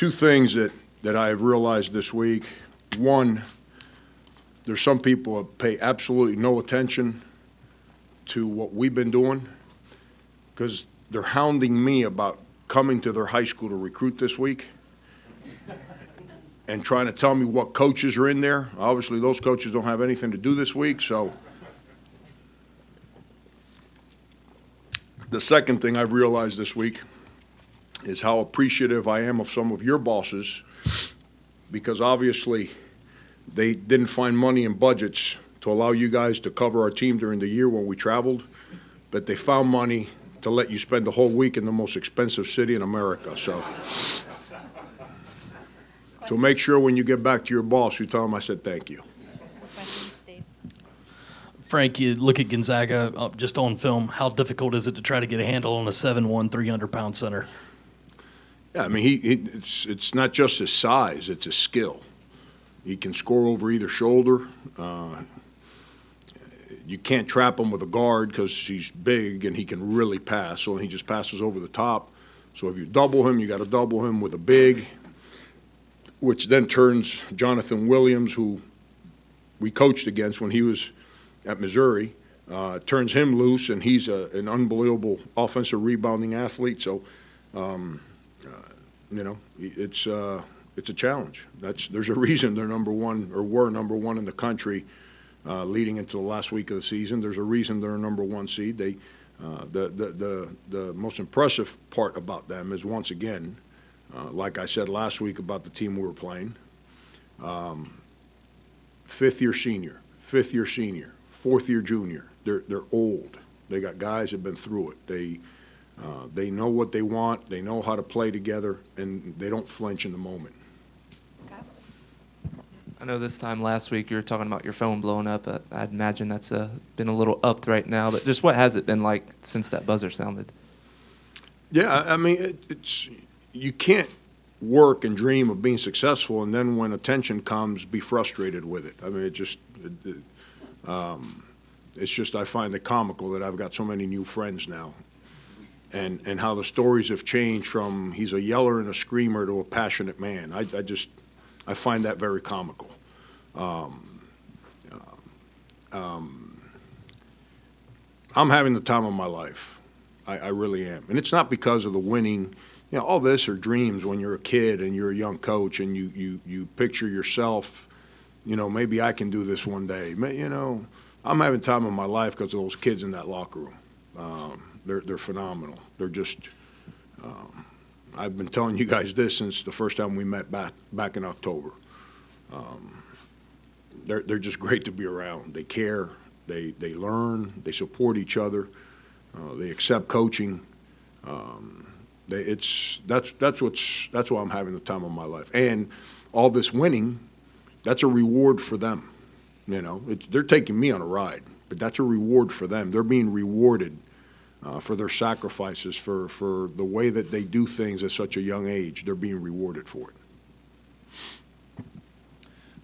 two things that I have realized this week. One, there's some people that pay absolutely no attention to what we've been doing because they're hounding me about coming to their high school to recruit this week and trying to tell me what coaches are in there. Obviously, those coaches don't have anything to do this week, so. The second thing I've realized this week is how appreciative I am of some of your bosses because obviously they didn't find money in budgets to allow you guys to cover our team during the year when we traveled, but they found money to let you spend the whole week in the most expensive city in America. So make sure when you get back to your boss, you tell him I said thank you. Frank, you look at Gonzaga just on film. How difficult is it to try to get a handle on a 7'1", 300-pound center? Yeah, I mean, it's not just his size, it's his skill. He can score over either shoulder. You can't trap him with a guard because he's big and he can really pass, so he just passes over the top. So if you double him, you got to double him with a big, which then turns Jonathan Williams, who we coached against when he was at Missouri, turns him loose, and he's an unbelievable offensive rebounding athlete. So, it's a challenge. There's a reason they're number one or were number one in the country leading into the last week of the season. There's a reason they're a number one seed. The most impressive part about them is, once again, like I said last week about the team we were playing, fifth-year senior, fourth-year junior. They're old. They got guys that have been through it. They know what they want. They know how to play together, and they don't flinch in the moment. I know this time last week you were talking about your phone blowing up. I'd imagine that's been a little upped right now. But just what has it been like since that buzzer sounded? Yeah, I mean, it's you can't work and dream of being successful, and then when attention comes, be frustrated with it. I mean, it's just I find it comical that I've got so many new friends now, and how the stories have changed from he's a yeller and a screamer to a passionate man. I find that very comical. I'm having the time of my life. I really am, and it's not because of the winning. You know, all this are dreams when you're a kid and you're a young coach and you picture yourself. You know, maybe I can do this one day. You know, I'm having time of my life because of those kids in that locker room. They're phenomenal. They're just. I've been telling you guys this since the first time we met back in October. They're just great to be around. They care. They learn. They support each other. They accept coaching. That's why I'm having the time of my life. And all this winning, that's a reward for them. You know, they're taking me on a ride, but that's a reward for them. They're being rewarded for their sacrifices, for the way that they do things at such a young age. They're being rewarded for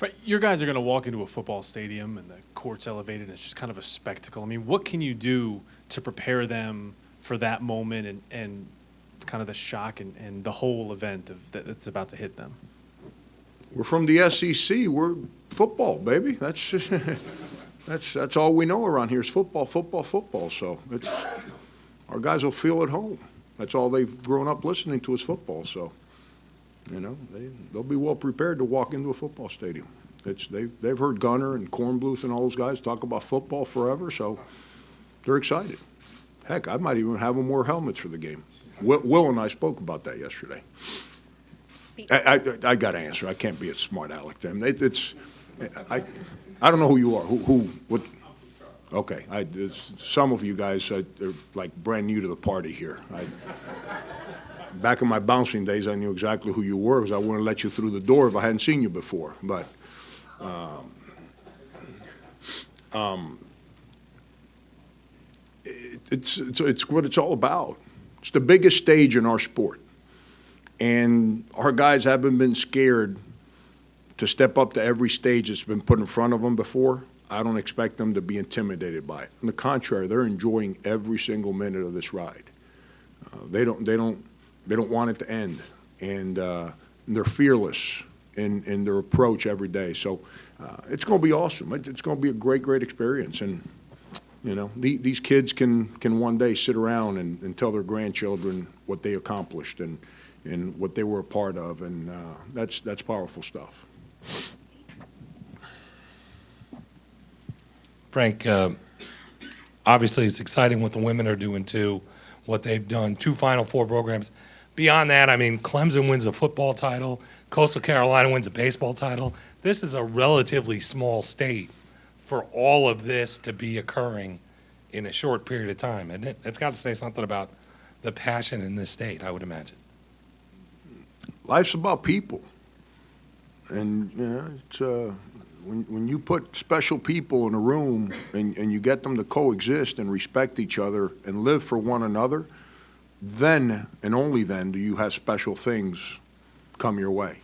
it. Your guys are going to walk into a football stadium and the court's elevated and it's just kind of a spectacle. I mean, what can you do to prepare them for that moment and kind of the shock and the whole event that's about to hit them? We're from the SEC. We're football, baby. That's all we know around here is football. So our guys will feel at home. That's all they've grown up listening to is football. So, you know, they'll be well prepared to walk into a football stadium. They've heard Gunner and Kornbluth and all those guys talk about football forever, so they're excited. Heck, I might even have them wear helmets for the game. Will and I spoke about that yesterday. I got to answer. I can't be a smart aleck then. I don't know who you are. What? Okay. Some of you guys are like brand new to the party here. Back in my bouncing days, I knew exactly who you were because I wouldn't let you through the door if I hadn't seen you before. But it's what it's all about. It's the biggest stage in our sport. And our guys haven't been scared to step up to every stage that's been put in front of them before. I don't expect them to be intimidated by it. On the contrary, they're enjoying every single minute of this ride. They don't want it to end. And they're fearless in their approach every day. So it's going to be awesome. It's going to be a great, great experience. And, you know, these kids can one day sit around and tell their grandchildren what they accomplished and what they were a part of. And that's powerful stuff. Frank, obviously it's exciting what the women are doing too, what they've done, 2 Final Four programs. Beyond that, I mean, Clemson wins a football title, Coastal Carolina wins a baseball title. This is a relatively small state for all of this to be occurring in a short period of time, isn't it? It's got to say something about the passion in this state, I would imagine. Life's about people. And, you know, it's, when you put special people in a room and you get them to coexist and respect each other and live for one another, then and only then do you have special things come your way.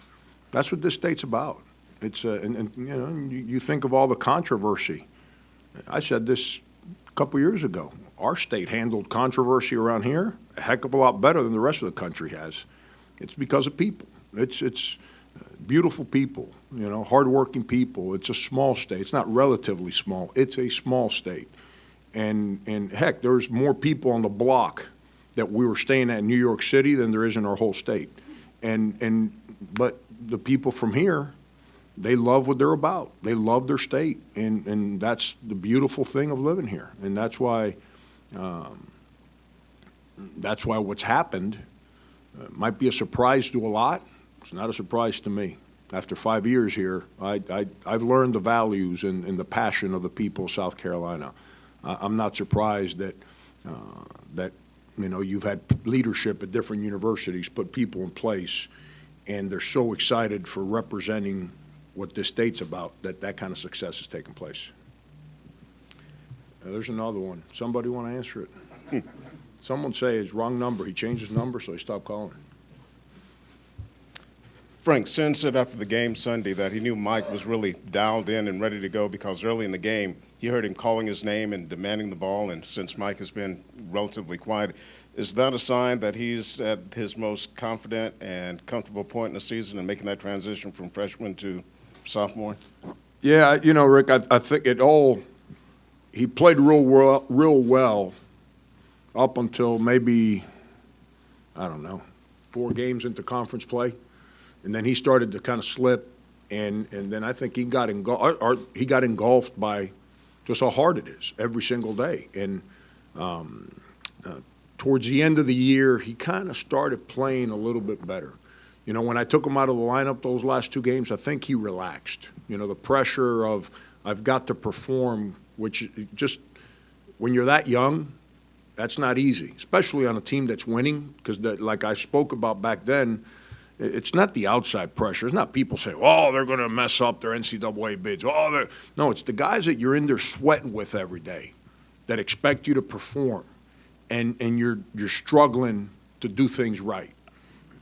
That's what this state's about. It's and you know, you think of all the controversy. I said this a couple years ago. Our state handled controversy around here a heck of a lot better than the rest of the country has. It's because of people. It's beautiful people, you know, hardworking people. It's a small state. It's not relatively small. It's a small state. And heck, there's more people on the block that we were staying at in New York City than there is in our whole state. But the people from here, they love what they're about. They love their state, and that's the beautiful thing of living here. And that's why what's happened might be a surprise to a lot. It's not a surprise to me. After 5 years here, I've learned the values and the passion of the people of South Carolina. I'm not surprised that you know, you've had leadership at different universities put people in place, and they're so excited for representing what this state's about that kind of success has taken place. There's another one. Somebody want to answer it? Someone say it's wrong number. He changed his number, so he stopped calling. Frank, Sin said after the game Sunday that he knew Mike was really dialed in and ready to go because early in the game he heard him calling his name and demanding the ball, and since Mike has been relatively quiet, is that a sign that he's at his most confident and comfortable point in the season and making that transition from freshman to sophomore? Yeah, you know, Rick, I think he played real well up until maybe, I don't know, 4 games into conference play. And then he started to kind of slip, and then I think he got engulfed by just how hard it is every single day. And towards the end of the year, he kind of started playing a little bit better. You know, when I took him out of the lineup those last 2 games, I think he relaxed. You know, the pressure of I've got to perform, which just when you're that young, that's not easy, especially on a team that's winning, because like I spoke about back then, it's not the outside pressure. It's not people saying, oh, they're going to mess up their NCAA bids. Oh, no, it's the guys that you're in there sweating with every day that expect you to perform, and you're struggling to do things right.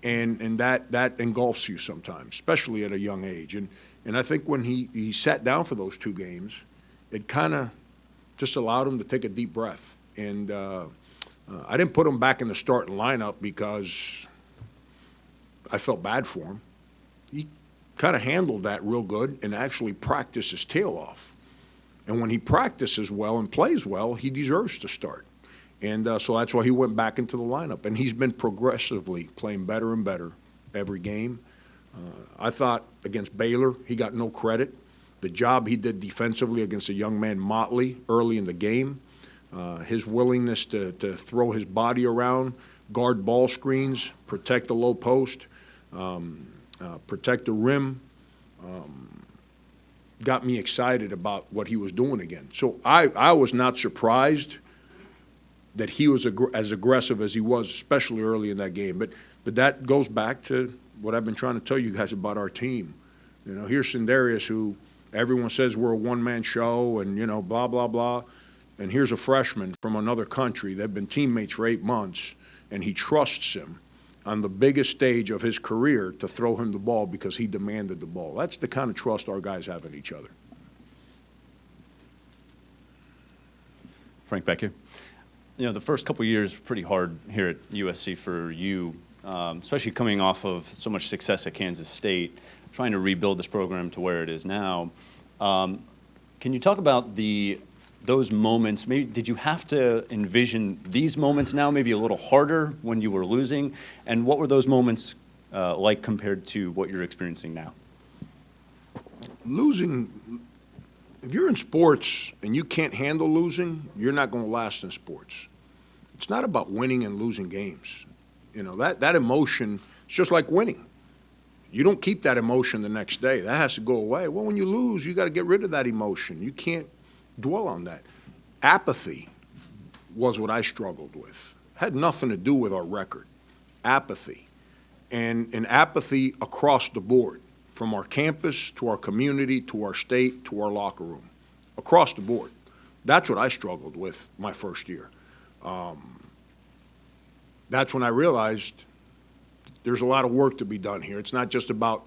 And that engulfs you sometimes, especially at a young age. And I think when he sat down for those 2 games, it kind of just allowed him to take a deep breath. And I didn't put him back in the starting lineup because I felt bad for him. He kind of handled that real good and actually practiced his tail off. And when he practices well and plays well, he deserves to start. And so that's why he went back into the lineup. And he's been progressively playing better and better every game. I thought against Baylor, he got no credit. The job he did defensively against a young man, Motley, early in the game, his willingness to throw his body around, guard ball screens, protect the low post, protect the rim, got me excited about what he was doing again. So I was not surprised that he was as aggressive as he was, especially early in that game. But that goes back to what I've been trying to tell you guys about our team. You know, here's Sindarius, who everyone says we're a one-man show and, you know, blah, blah, blah. And here's a freshman from another country. They've been teammates for 8 months, and he trusts him on the biggest stage of his career to throw him the ball because he demanded the ball. That's the kind of trust our guys have in each other. Frank, back here. You know, the first couple of years pretty hard here at USC for you. especially coming off of so much success at Kansas State, trying to rebuild this program to where it is now. Can you talk about those moments? Maybe did you have to envision these moments now maybe a little harder when you were losing? And what were those moments like compared to what you're experiencing now? Losing, if you're in sports and you can't handle losing, you're not going to last in sports. It's not about winning and losing games. You know, that emotion, it's just like winning. You don't keep that emotion the next day. That has to go away. Well, when you lose, you got to get rid of that emotion. You can't dwell on that. Apathy was what I struggled with. Had nothing to do with our record. Apathy. And apathy across the board, from our campus to our community to our state to our locker room, across the board. That's what I struggled with my first year. That's when I realized there's a lot of work to be done here. It's not just about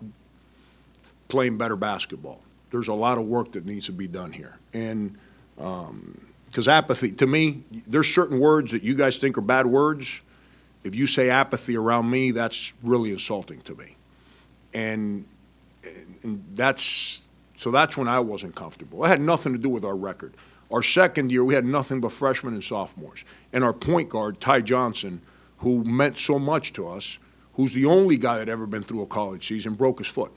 playing better basketball. There's a lot of work that needs to be done here. And because apathy, to me, there's certain words that you guys think are bad words. If you say apathy around me, that's really insulting to me. And that's when I wasn't comfortable. It had nothing to do with our record. Our second year, we had nothing but freshmen and sophomores. And our point guard, Ty Johnson, who meant so much to us, who's the only guy that ever been through a college season, broke his foot.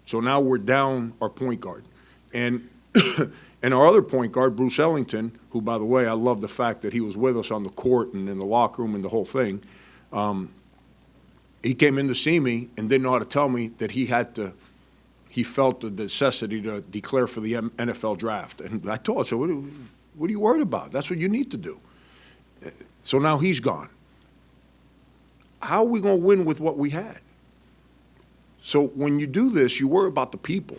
So now we're down our point guard. And and our other point guard, Bruce Ellington, who, by the way, I love the fact that he was with us on the court and in the locker room and the whole thing, he came in to see me and didn't know how to tell me that he felt the necessity to declare for the NFL draft. And I told him, I said, what are you worried about? That's what you need to do. So now he's gone. How are we going to win with what we had? So when you do this, you worry about the people.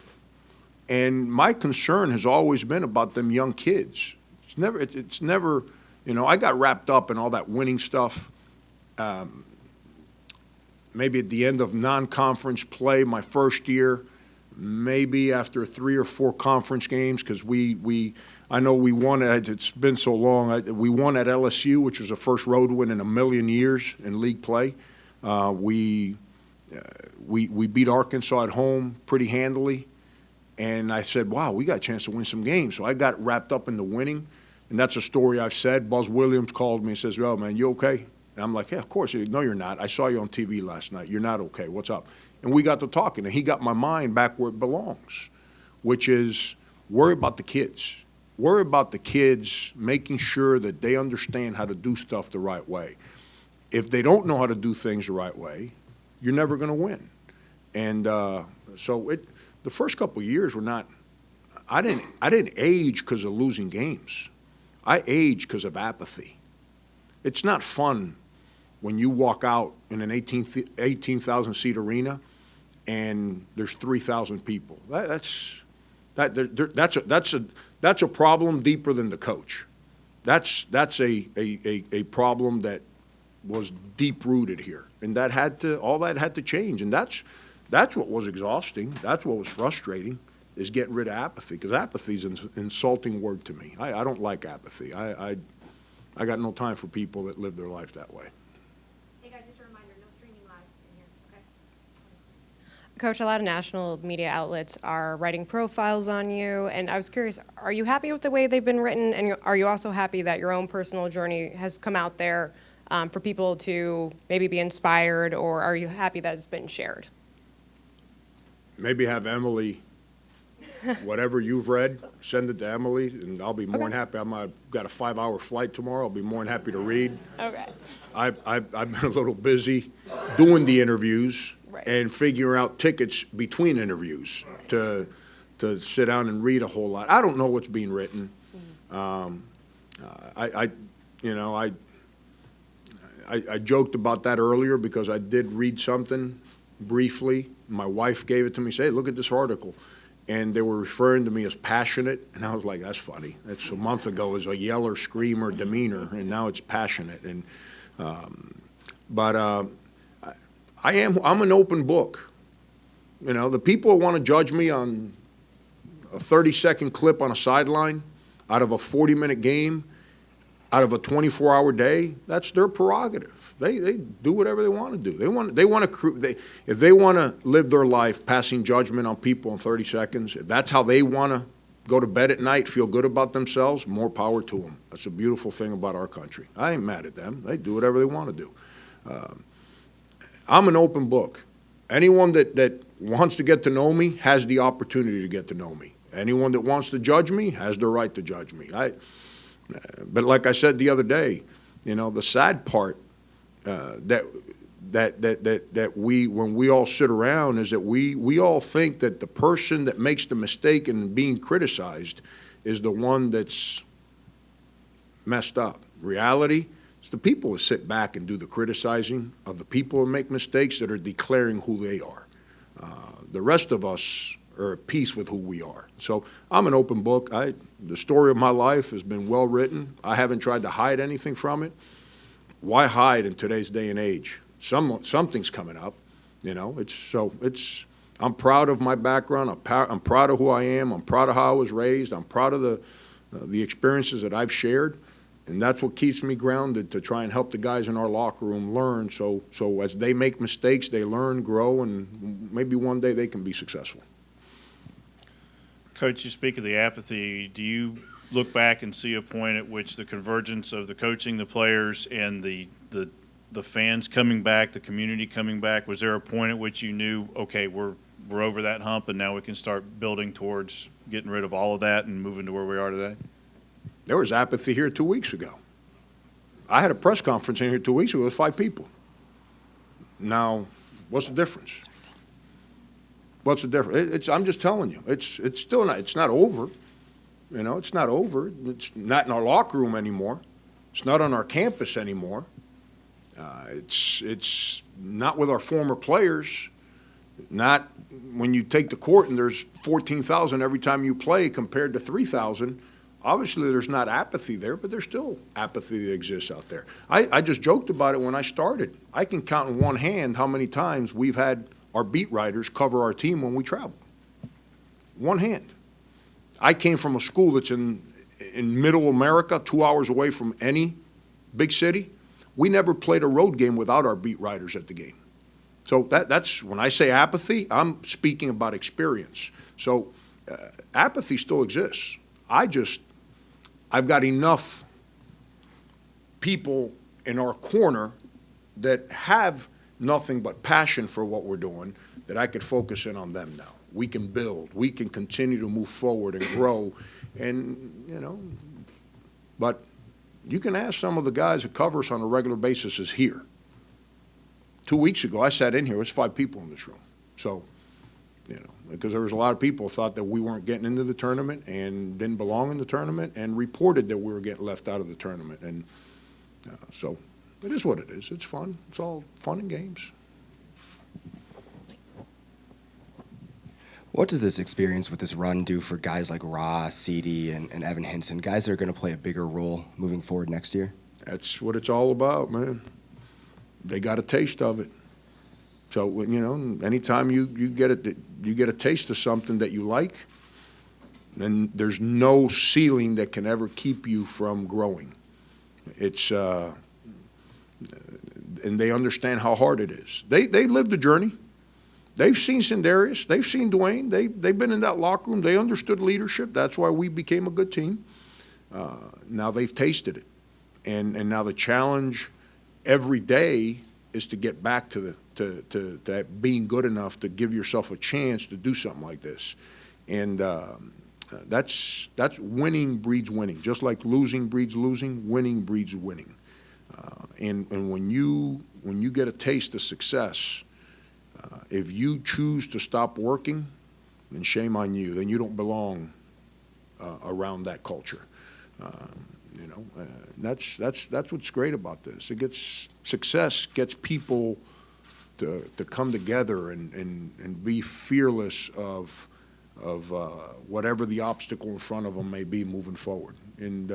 And my concern has always been about them young kids. It's never, you know, I got wrapped up in all that winning stuff. Maybe at the end of non-conference play my first year, maybe after 3 or 4 conference games, because I know we won, it's been so long, we won at LSU, which was the first road win in a million years in league play. We beat Arkansas at home pretty handily, and I said, wow, we got a chance to win some games. So I got wrapped up in the winning, and that's a story I've said. Buzz Williams called me and says, well, man, you okay? And I'm like, yeah, of course. No, you're not. I saw you on TV last night. You're not okay. What's up? And we got to talking, and he got my mind back where it belongs, which is worry about the kids. Worry about the kids, making sure that they understand how to do stuff the right way. If they don't know how to do things the right way, you're never going to win. And the first couple of years were not. I didn't age because of losing games. I aged because of apathy. It's not fun when you walk out in an 18,000 seat arena and there's 3,000 people. That's a problem deeper than the coach. That's a problem that was deep rooted here, and all that had to change, and that's what was exhausting. That's what was frustrating, is getting rid of apathy, because apathy is an insulting word to me. I don't like apathy. I got no time for people that live their life that way. Hey guys, just a reminder, no streaming live in here, okay? Coach, a lot of national media outlets are writing profiles on you, and I was curious, are you happy with the way they've been written, and are you also happy that your own personal journey has come out there for people to maybe be inspired, or are you happy that it's been shared? Maybe have Emily, whatever you've read, send it to Emily, and I'll be more than happy. I've got a 5-hour flight tomorrow. I'll be more than happy to read. Okay. I've been a little busy doing the interviews Right. and figuring out tickets between interviews to sit down and read a whole lot. I don't know what's being written. I joked about that earlier because I did read something briefly. My wife gave it to me, say, hey, look at this article. And they were referring to me as passionate, and I was like, that's funny. That's a month ago, it was a yeller, screamer, demeanor, and now it's passionate. And I'm an open book. You know, the people who want to judge me on a 30-second clip on a sideline out of a 40-minute game, out of a 24-hour day, that's their prerogative. They do whatever they want to do. If they want to live their life passing judgment on people in 30 seconds, if that's how they want to go to bed at night, feel good about themselves, more power to them. That's a beautiful thing about our country. I ain't mad at them. They do whatever they want to do. I'm an open book. Anyone that wants to get to know me has the opportunity to get to know me. Anyone that wants to judge me has the right to judge me. But like I said the other day, the sad part that when we all sit around is that we all think that the person that makes the mistake in being criticized is the one that's messed up. Reality, it's the people that sit back and do the criticizing of the people who make mistakes that are declaring who they are. The rest of us are at peace with who we are. So I'm an open book. The story of my life has been well written. I haven't tried to hide anything from it. Why hide in today's day and age? Something's coming up, I'm proud of my background. I'm proud of who I am. I'm proud of how I was raised. I'm proud of the experiences that I've shared, and that's what keeps me grounded to try and help the guys in our locker room learn. So as they make mistakes, they learn, grow, and maybe one day they can be successful. Coach, you speak of the apathy. Do you look back and see a point at which the convergence of the coaching, the players, and the fans coming back, the community coming back, was there a point at which you knew, okay, we're over that hump and now we can start building towards getting rid of all of that and moving to where we are today? There was apathy here 2 weeks ago. I had a press conference in here 2 weeks ago with 5 people. Now, what's the difference? What's the difference? I'm just telling you, it's still not. It's not over. It's not over. It's not in our locker room anymore. It's not on our campus anymore. It's not with our former players. Not when you take the court and there's 14,000 every time you play compared to 3,000. Obviously, there's not apathy there, but there's still apathy that exists out there. I just joked about it when I started. I can count in one hand how many times we've had our beat writers cover our team when we travel. One hand. I came from a school that's in middle America, 2 hours away from any big city. We never played a road game without our beat writers at the game. So that's when I say apathy, I'm speaking about experience. So apathy still exists. I've got enough people in our corner that have nothing but passion for what we're doing that I could focus in on them now. We can build. We can continue to move forward and grow. And, but you can ask some of the guys that cover us on a regular basis is here. 2 weeks ago, I sat in here, it was 5 people in this room. So, because there was a lot of people thought that we weren't getting into the tournament and didn't belong in the tournament and reported that we were getting left out of the tournament. And so it is what it is. It's fun. It's all fun and games. What does this experience with this run do for guys like Ross, CD, and Evan Hinson, guys that are going to play a bigger role moving forward next year? That's what it's all about, man. They got a taste of it. So, anytime you get a taste of something that you like, then there's no ceiling that can ever keep you from growing. It's and they understand how hard it is. They lived the journey. They've seen Sindarius. They've seen Dwayne. They've been in that locker room. They understood leadership. That's why we became a good team. Now they've tasted it. And now the challenge every day is to get back to being good enough to give yourself a chance to do something like this. And that's winning breeds winning. Just like losing breeds losing, winning breeds winning. And when you get a taste of success, if you choose to stop working, then shame on you. Then you don't belong around that culture. That's what's great about this. Success gets people to come together and be fearless of whatever the obstacle in front of them may be moving forward. And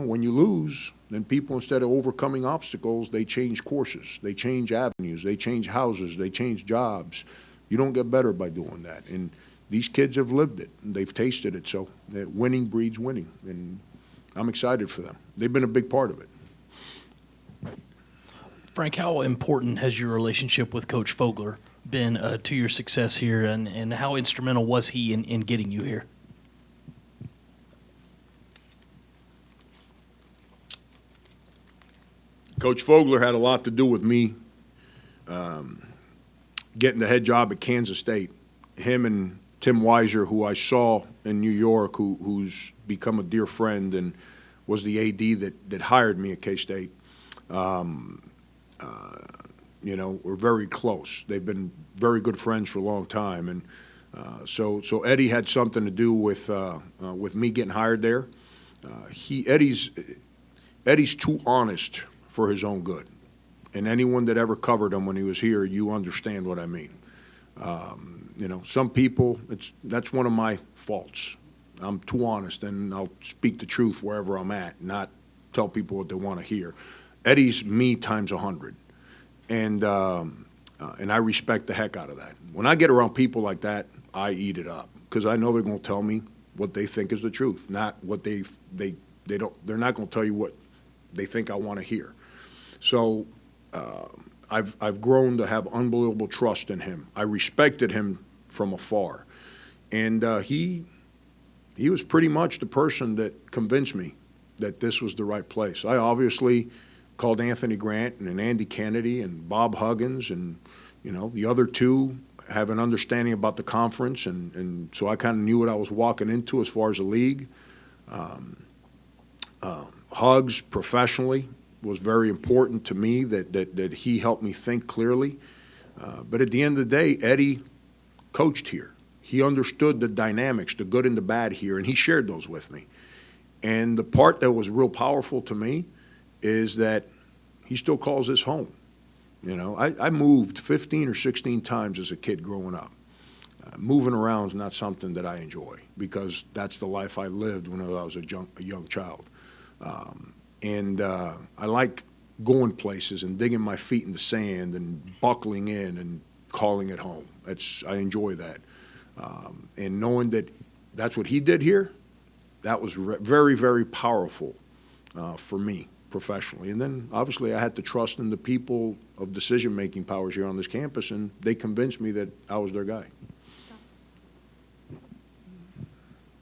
when you lose, then people, instead of overcoming obstacles, they change courses, they change avenues, they change houses, they change jobs. You don't get better by doing that. And these kids have lived it, and they've tasted it. So winning breeds winning. And I'm excited for them. They've been a big part of it. Frank, how important has your relationship with Coach Fogler been to your success here, and how instrumental was he in getting you here? Coach Fogler had a lot to do with me getting the head job at Kansas State. Him and Tim Weiser, who I saw in New York, who's become a dear friend and was the AD that hired me at K-State, you know, we're very close. They've been very good friends for a long time. And so Eddie had something to do with me getting hired there. Eddie's too honest for his own good. And anyone that ever covered him when he was here, you understand what I mean. You know, some people, that's one of my faults. I'm too honest, and I'll speak the truth wherever I'm at, not tell people what they want to hear. Eddie's me times 100, and I respect the heck out of that. When I get around people like that, I eat it up because I know they're going to tell me what they think is the truth, not what they don't. They're not going to tell you what they think I want to hear. So I've grown to have unbelievable trust in him. I respected him from afar, and he was pretty much the person that convinced me that this was the right place. I obviously called Anthony Grant and Andy Kennedy and Bob Huggins, and you know the other two have an understanding about the conference, and so I kind of knew what I was walking into as far as the league. Hugs professionally was very important to me, that he helped me think clearly. But at the end of the day, Eddie coached here. He understood the dynamics, the good and the bad here, and he shared those with me. And the part that was real powerful to me is that he still calls this home. You know, I moved 15 or 16 times as a kid growing up. Moving around is not something that I enjoy because that's the life I lived when I was a young child. I like going places and digging my feet in the sand and buckling in and calling it home. I enjoy that. And knowing that that's what he did here, that was very, very powerful for me professionally. And then obviously I had to trust in the people of decision-making powers here on this campus, and they convinced me that I was their guy.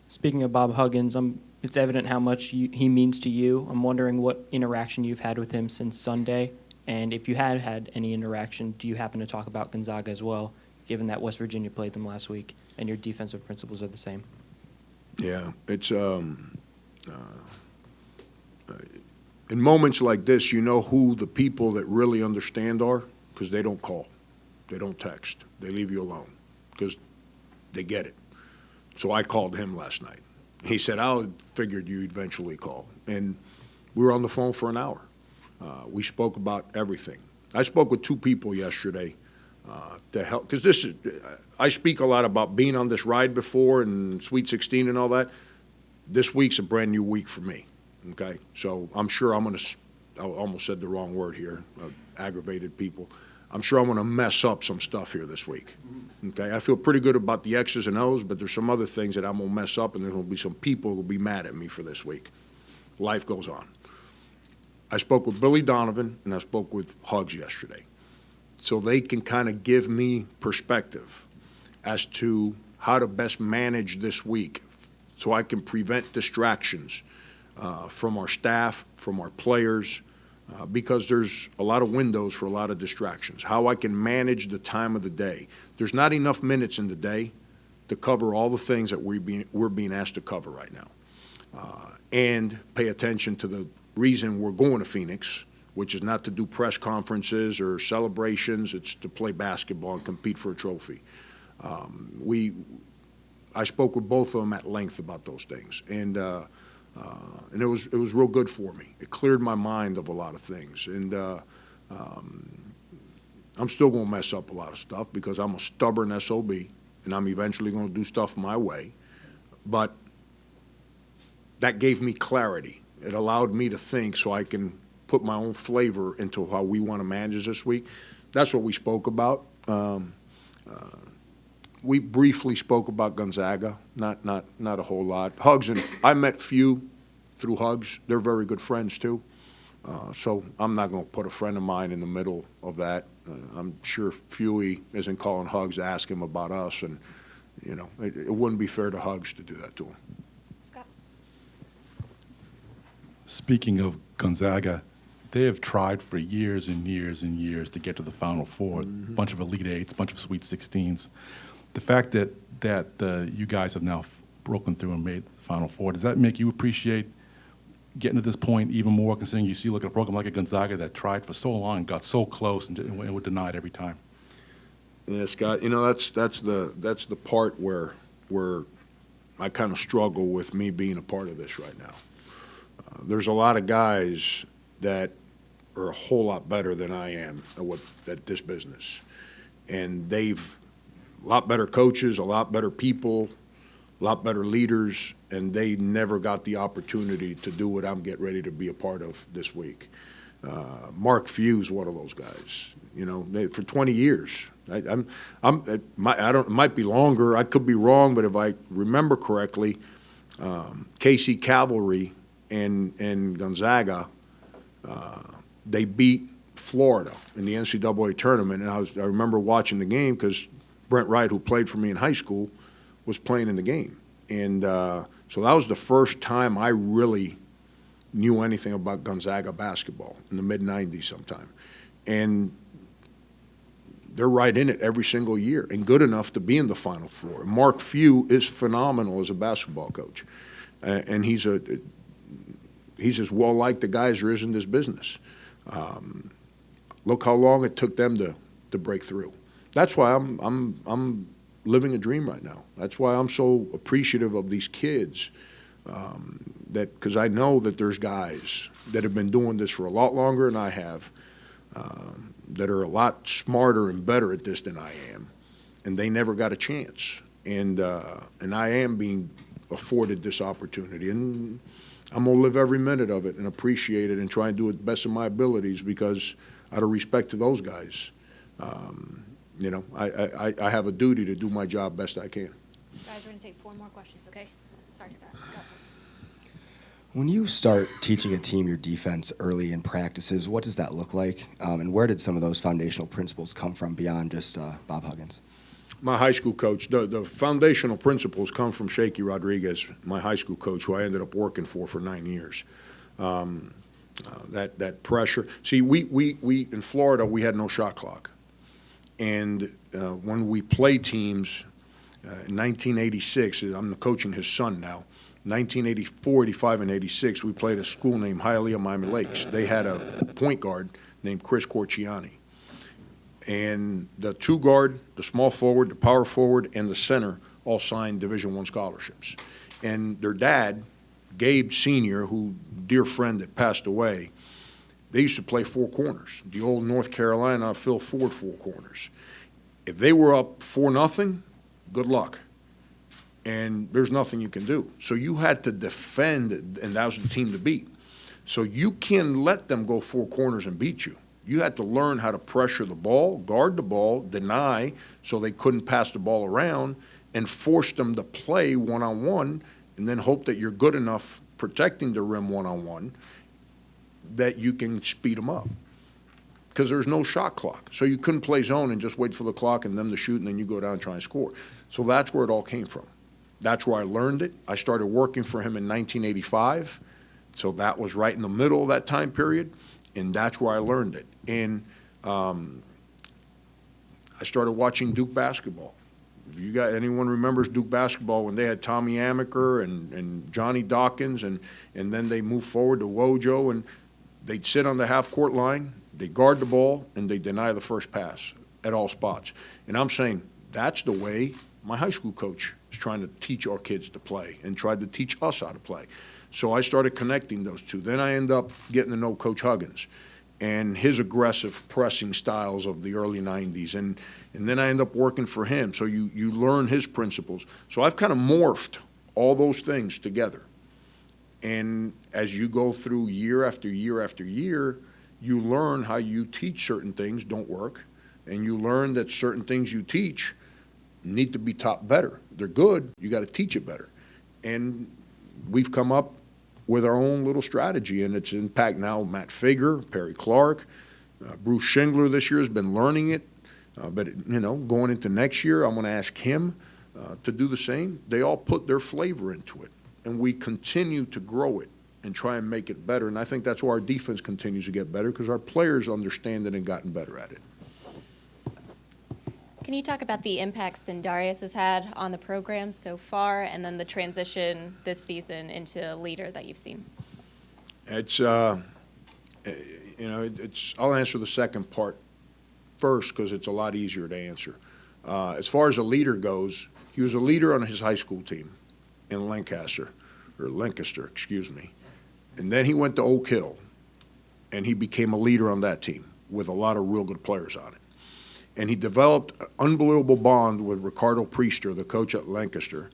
Speaking of Bob Huggins, it's evident how much he means to you. I'm wondering what interaction you've had with him since Sunday, and if you had had any interaction, do you happen to talk about Gonzaga as well, given that West Virginia played them last week and your defensive principles are the same? Yeah, it's in moments like this, you know who the people that really understand are, because they don't call, they don't text, they leave you alone because they get it. So I called him last night. He said, I figured you'd eventually call. And we were on the phone for an hour. We spoke about everything. I spoke with two people yesterday to help, because I speak a lot about being on this ride before and Sweet 16 and all that. This week's a brand new week for me, okay? So I'm sure I almost said the wrong word here, aggravated people. I'm sure I'm going to mess up some stuff here this week. Okay, I feel pretty good about the X's and O's, but there's some other things that I'm going to mess up, and there's going to be some people who will be mad at me for this week. Life goes on. I spoke with Billy Donovan, and I spoke with Hugs yesterday. So they can kind of give me perspective as to how to best manage this week so I can prevent distractions from our staff, from our players, because there's a lot of windows for a lot of distractions. How I can manage the time of the day. There's not enough minutes in the day to cover all the things that we're being asked to cover right now. And pay attention to the reason we're going to Phoenix, which is not to do press conferences or celebrations. It's to play basketball and compete for a trophy. I spoke with both of them at length about those things. And it was real good for me. It cleared my mind of a lot of things. And I'm still going to mess up a lot of stuff because I'm a stubborn SOB, and I'm eventually going to do stuff my way. But that gave me clarity. It allowed me to think so I can put my own flavor into how we want to manage this week. That's what we spoke about. We briefly spoke about Gonzaga, not a whole lot. Hugs, and I met few through hugs. They're very good friends too. So I'm not going to put a friend of mine in the middle of that. I'm sure Fuey isn't calling Hugs to ask him about us, and it wouldn't be fair to Hugs to do that to him. Scott? Speaking of Gonzaga, they have tried for years and years and years to get to the Final Four. A bunch of Elite Eights, a bunch of Sweet 16s. The fact that you guys have now broken through and made the Final Four, does that make you appreciate getting to this point even more, considering you look at a program like a Gonzaga that tried for so long, got so close, and were denied every time? Yeah, Scott. That's the part where I kind of struggle with me being a part of this right now. There's a lot of guys that are a whole lot better than I am at this business, and they've a lot better coaches, a lot better people, a lot better leaders, and they never got the opportunity to do what I'm getting ready to be a part of this week. Mark Few's one of those guys. For 20 years. It might be longer. I could be wrong, but if I remember correctly, KC Cavalry and Gonzaga, they beat Florida in the NCAA tournament, and I remember watching the game because Brent Wright, who played for me in high school, was playing in the game. And so that was the first time I really knew anything about Gonzaga basketball, in the mid-'90s sometime. And they're right in it every single year and good enough to be in the Final Four. Mark Few is phenomenal as a basketball coach. And he's as well-liked a guy as there is in this business. Look how long it took them to break through. That's why I'm living a dream right now. That's why I'm so appreciative of these kids, because I know that there's guys that have been doing this for a lot longer than I have, that are a lot smarter and better at this than I am, and they never got a chance. And I am being afforded this opportunity, and I'm going to live every minute of it and appreciate it and try and do it the best of my abilities, because out of respect to those guys, I have a duty to do my job best I can. Guys, we're going to take 4 more questions, okay? Sorry, Scott. Go. When you start teaching a team your defense early in practices, what does that look like? And where did some of those foundational principles come from beyond just Bob Huggins? My high school coach, the foundational principles come from Shaky Rodriguez, my high school coach, who I ended up working for 9 years. That pressure. See, we in Florida, we had no shot clock. And when we play teams, in 1986, I'm coaching his son now, 1984, 85, and 86, we played a school named Hialeah Miami Lakes. They had a point guard named Chris Corciani. And the 2 guard, the small forward, the power forward, and the center all signed Division I scholarships. And their dad, Gabe Sr., who, dear friend that passed away, they used to play 4 corners, the old North Carolina Phil Ford 4 corners. If they were up 4-0, good luck. And there's nothing you can do. So you had to defend, and that was the team to beat. So you can't let them go 4 corners and beat you. You had to learn how to pressure the ball, guard the ball, deny so they couldn't pass the ball around, and force them to play one-on-one, and then hope that you're good enough protecting the rim one-on-one that you can speed them up. Because there's no shot clock. So you couldn't play zone and just wait for the clock and them to shoot, and then you go down and try and score. So that's where it all came from. That's where I learned it. I started working for him in 1985, so that was right in the middle of that time period, and that's where I learned it. And I started watching Duke basketball. If you got anyone remembers Duke basketball when they had Tommy Amaker and Johnny Dawkins, and then they moved forward to Wojo, and they'd sit on the half-court line, they guard the ball, and they deny the first pass at all spots. And I'm saying that's the way my high school coach is trying to teach our kids to play and tried to teach us how to play. So I started connecting those two. Then I ended up getting to know Coach Huggins and his aggressive pressing styles of the early 90s. And then I ended up working for him. So you learn his principles. So I've kind of morphed all those things together. And as you go through year after year after year, you learn how you teach certain things don't work. And you learn that certain things you teach need to be taught better. They're good. You got to teach it better. And we've come up with our own little strategy, and it's impact now Matt Fager, Perry Clark, Bruce Schingler this year has been learning it. But going into next year, I'm going to ask him to do the same. They all put their flavor into it, and we continue to grow it and try and make it better. And I think that's why our defense continues to get better, because our players understand it and gotten better at it. Can you talk about the impact Sindarius has had on the program so far, and then the transition this season into a leader that you've seen? It's, I'll answer the second part first because it's a lot easier to answer. As far as a leader goes, he was a leader on his high school team in Lancaster, excuse me. And then he went to Oak Hill, and he became a leader on that team with a lot of real good players on it. And he developed an unbelievable bond with Ricardo Priester, the coach at Lancaster.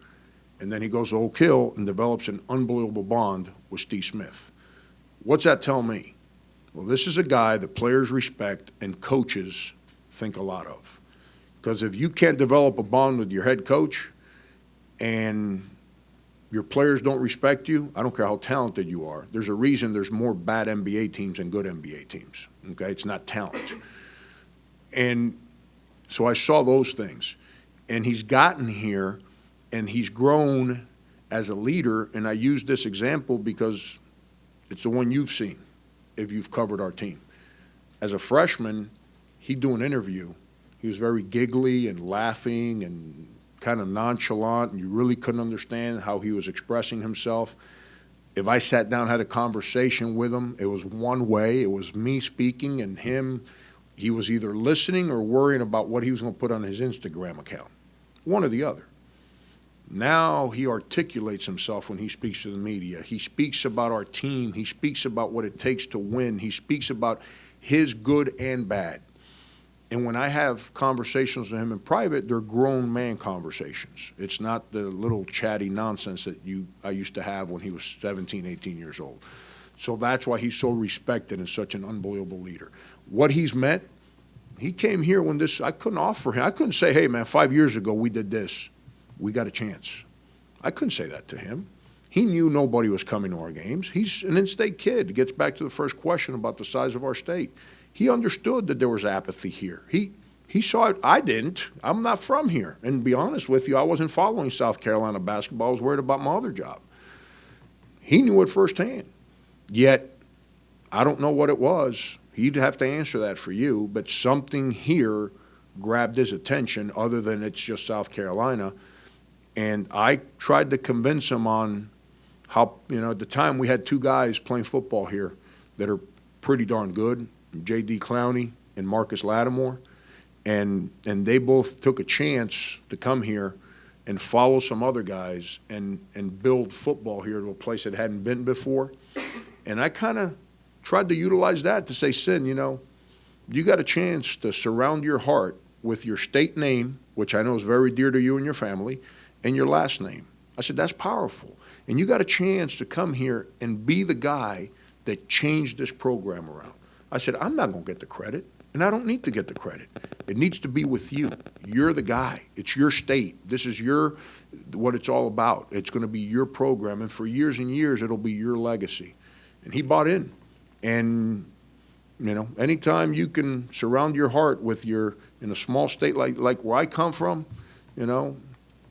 And then he goes to Oak Hill and develops an unbelievable bond with Steve Smith. What's that tell me? Well, this is a guy that players respect and coaches think a lot of. Because if you can't develop a bond with your head coach and your players don't respect you, I don't care how talented you are, there's a reason there's more bad NBA teams than good NBA teams. Okay? It's not talent. And so I saw those things. And he's gotten here, and he's grown as a leader. And I use this example because it's the one you've seen if you've covered our team. As a freshman, he'd do an interview. He was very giggly and laughing and kind of nonchalant, and you really couldn't understand how he was expressing himself. If I sat down and had a conversation with him, it was one way. It was me speaking and him. He was either listening or worrying about what he was going to put on his Instagram account, one or the other. Now he articulates himself when he speaks to the media. He speaks about our team. He speaks about what it takes to win. He speaks about his good and bad. And when I have conversations with him in private, they're grown man conversations. It's not the little chatty nonsense that I used to have when he was 17, 18 years old. So that's why he's so respected and such an unbelievable leader. What he's meant, he came here when I couldn't offer him. I couldn't say, hey, man, 5 years ago we did this. We got a chance. I couldn't say that to him. He knew nobody was coming to our games. He's an in-state kid. It gets back to the first question about the size of our state. He understood that there was apathy here. He saw it. I didn't. I'm not from here. And to be honest with you, I wasn't following South Carolina basketball. I was worried about my other job. He knew it firsthand. Yet, I don't know what it was. He'd have to answer that for you, but something here grabbed his attention other than it's just South Carolina. And I tried to convince him on how, at the time we had two guys playing football here that are pretty darn good, J.D. Clowney and Marcus Lattimore. And they both took a chance to come here and follow some other guys and build football here to a place it hadn't been before. And I kind of tried to utilize that to say, Sin, you got a chance to surround your heart with your state name, which I know is very dear to you and your family, and your last name. I said, that's powerful. And you got a chance to come here and be the guy that changed this program around. I said, I'm not going to get the credit, and I don't need to get the credit. It needs to be with you. You're the guy. It's your state. This is what it's all about. It's going to be your program, and for years and years, it'll be your legacy. And he bought in. And, anytime you can surround your heart with in a small state like where I come from,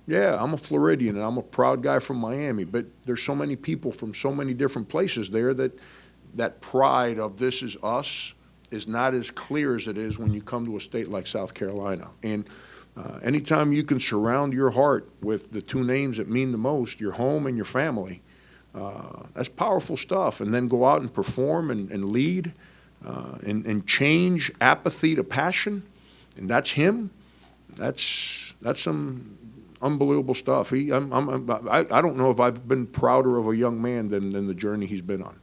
yeah, I'm a Floridian and I'm a proud guy from Miami, but there's so many people from so many different places there that pride of this is us is not as clear as it is when you come to a state like South Carolina. And anytime you can surround your heart with the two names that mean the most, your home and your family, that's powerful stuff. And then go out and perform and lead and change apathy to passion. And that's him. That's some unbelievable stuff. I don't know if I've been prouder of a young man than the journey he's been on.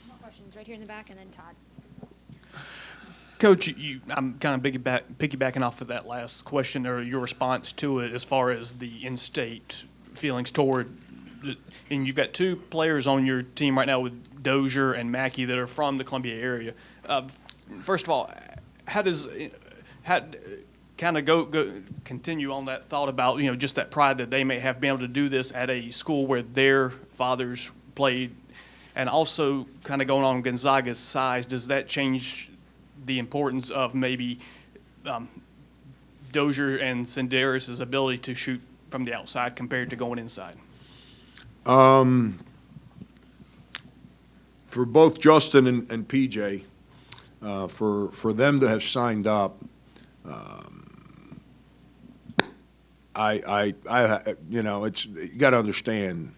More questions right here in the back, and then Todd. Coach, I'm kind of piggybacking off of that last question or your response to it as far as the in-state feelings toward and you've got two players on your team right now with Dozier and Mackey that are from the Columbia area. First of all, how kind of continue on that thought about just that pride that they may have been able to do this at a school where their fathers played, And also, kind of going on Gonzaga's size, does that change the importance of maybe Dozier and Sindarius' ability to shoot from the outside compared to going inside? For both Justin and PJ, for them to have signed up, you know, you got to understand,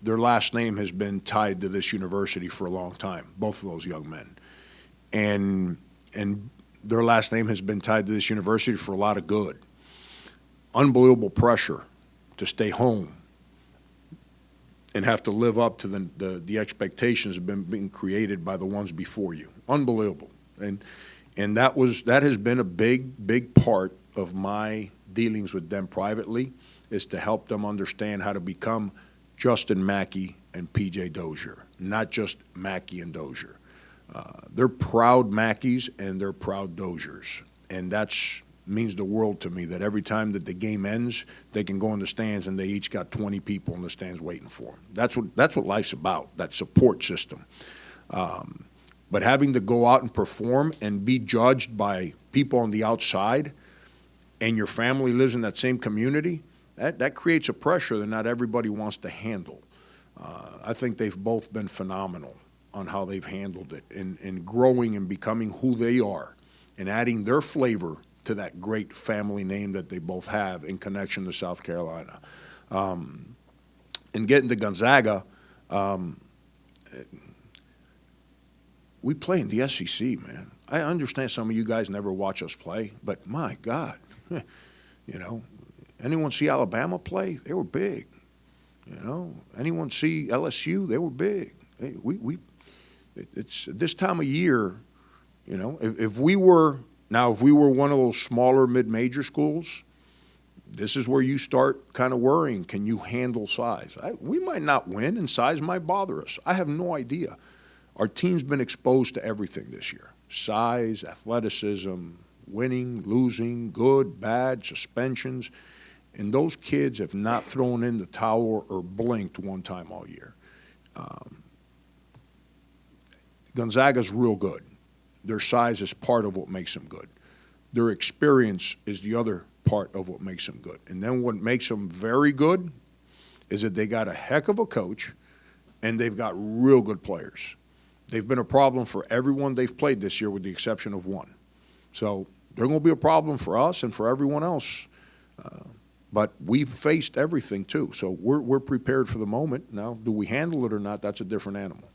their last name has been tied to this university for a long time, both of those young men. And their last name has been tied to this university for a lot of good. Unbelievable pressure to stay home and have to live up to the expectations that have been being created by the ones before you. Unbelievable. And that has been a big part of my dealings with them privately, is to help them understand how to become Justin Mackey and PJ Dozier, not just Mackey and Dozier. They're proud Mackeys and they're proud Doziers, and that's means the world to me, that every time that the game ends, they can go in the stands and they each got 20 people in the stands waiting for them. That's what life's about, that support system. But having to go out and perform and be judged by people on the outside, and your family lives in that same community, that creates a pressure that not everybody wants to handle. I think they've both been phenomenal on how they've handled it in growing and becoming who they are and adding their flavor to that great family name that they both have in connection to South Carolina. And getting to Gonzaga, we play in the SEC, man. I understand some of you guys never watch us play, but my God, you know, anyone see Alabama play? They were big. You know, anyone see LSU? They were big. It's this time of year, you know, if we were one of those smaller mid-major schools, this is where you start kind of worrying, can you handle size? We might not win, and size might bother us. I have no idea. Our team's been exposed to everything this year: size, athleticism, winning, losing, good, bad, suspensions. And those kids have not thrown in the towel or blinked one time all year. Gonzaga's real good. Their size is part of what makes them good. Their experience is the other part of what makes them good. And then what makes them very good is that they got a heck of a coach and they've got real good players. They've been a problem for everyone they've played this year with the exception of one. So they're going to be a problem for us and for everyone else. But we've faced everything too. So we're prepared for the moment. Now, do we handle it or not? That's a different animal.